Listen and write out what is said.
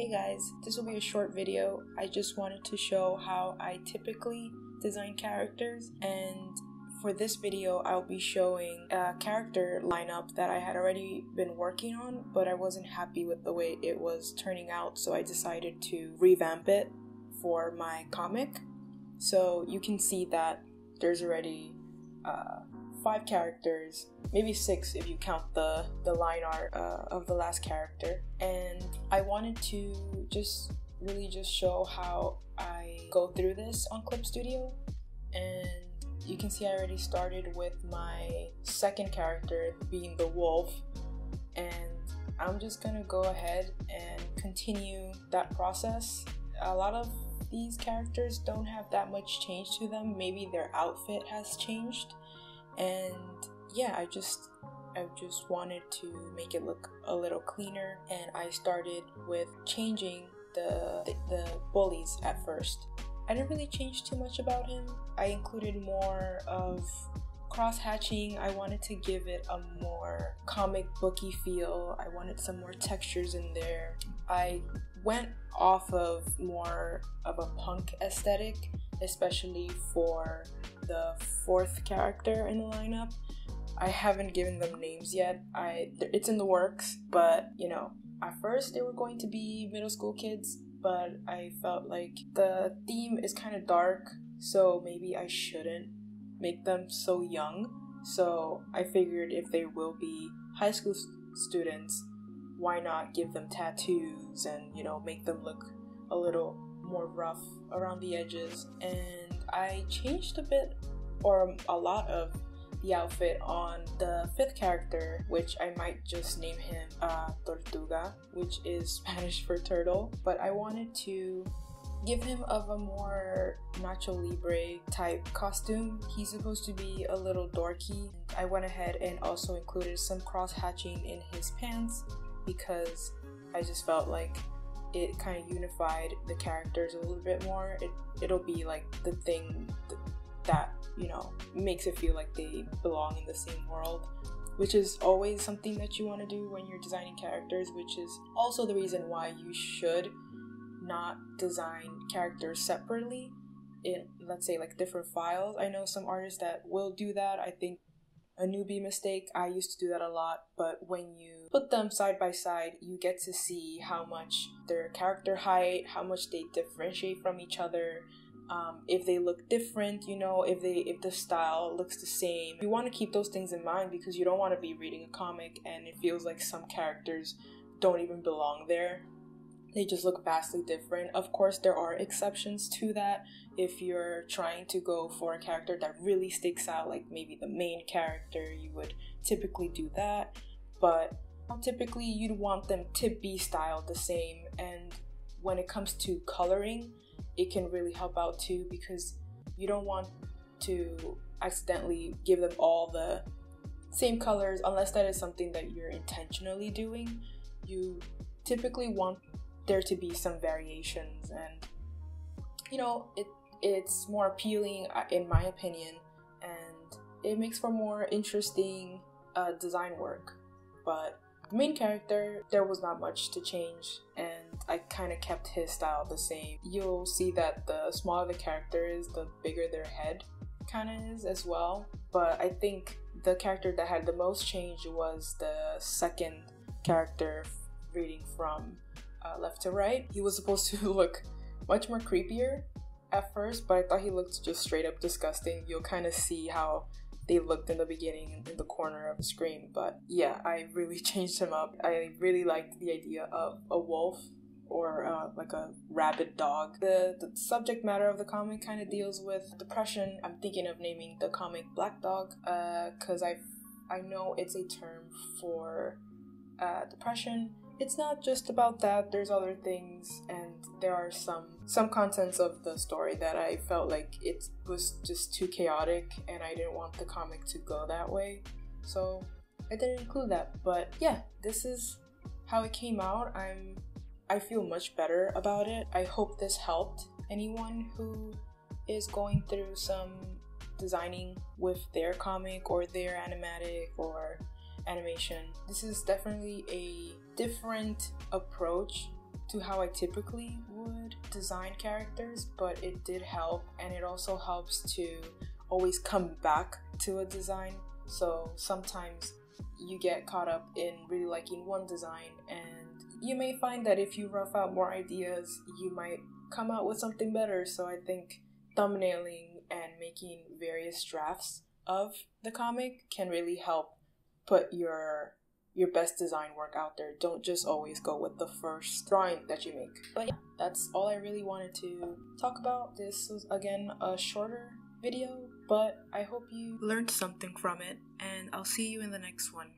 Hey guys, this will be a short video. I just wanted to show how I typically design characters, and for this video I'll be showing a character lineup that I had already been working on, but I wasn't happy with the way it was turning out, so I decided to revamp it for my comic. So you can see that there's already 5 characters, maybe 6 if you count the line art of the last character, and I wanted to just show how I go through this on Clip Studio. And you can see I already started with my second character being the wolf, and I'm just gonna go ahead and continue that process. A lot of these characters don't have that much change to them, maybe their outfit has changed, and yeah, I just wanted to make it look a little cleaner, and I started with changing the bullies at first. I didn't really change too much about him. I included more of cross-hatching. I wanted to give it a more comic booky feel. I wanted some more textures in there. I went off of more of a punk aesthetic, especially for the 4th character in the lineup. I haven't given them names yet. It's in the works, but you know, at first they were going to be middle school kids, but I felt like the theme is kind of dark, so maybe I shouldn't make them so young. So I figured if they will be high school students, why not give them tattoos and, you know, make them look a little more rough around the edges. And I changed a bit, or a lot of the outfit on the 5th character, which I might just name him Tortuga, which is Spanish for turtle, but I wanted to give him of a more Nacho Libre type costume. He's supposed to be a little dorky. I went ahead and also included some cross-hatching in his pants because I just felt like it kind of unified the characters a little bit more. It'll be like the thing that, you know, makes it feel like they belong in the same world, which is always something that you want to do when you're designing characters, which is also the reason why you should not design characters separately in, let's say, like different files. I know some artists that will do that. I think a newbie mistake. I used to do that a lot, but when you put them side by side, you get to see how much their character height, how much they differentiate from each other. If they look different, you know, if the style looks the same. You want to keep those things in mind because you don't want to be reading a comic and it feels like some characters don't even belong there. They just look vastly different. Of course, there are exceptions to that. If you're trying to go for a character that really sticks out, like maybe the main character, you would typically do that. But typically, you'd want them to be styled the same. And when it comes to coloring, it can really help out too, because you don't want to accidentally give them all the same colors unless that is something that you're intentionally doing. You typically want there to be some variations, and you know, it's more appealing in my opinion, and it makes for more interesting design work. But the main character, there was not much to change, and I kind of kept his style the same. You'll see that the smaller the character is, the bigger their head kind of is as well. But I think the character that had the most change was the 2nd character, reading from left to right. He was supposed to look much more creepier at first, but I thought he looked just straight up disgusting. You'll kind of see how they looked in the beginning in the corner of the screen, but yeah, I really changed him up. I really liked the idea of a wolf or like a rabid dog. The subject matter of the comic kind of deals with depression. I'm thinking of naming the comic Black Dog because I know it's a term for depression. It's not just about that, there's other things, and there are some contents of the story that I felt like it was just too chaotic and I didn't want the comic to go that way, so I didn't include that. But yeah, this is how it came out. I feel much better about it. I hope this helped anyone who is going through some designing with their comic or their animatic or animation. This is definitely a different approach to how I typically would design characters, but it did help, and it also helps to always come back to a design. So sometimes you get caught up in really liking one design, and you may find that if you rough out more ideas, you might come out with something better. So I think thumbnailing and making various drafts of the comic can really help put your best design work out there. Don't just always go with the first drawing that you make. But yeah, that's all I really wanted to talk about. This was again a shorter video, but I hope you learned something from it, and I'll see you in the next one.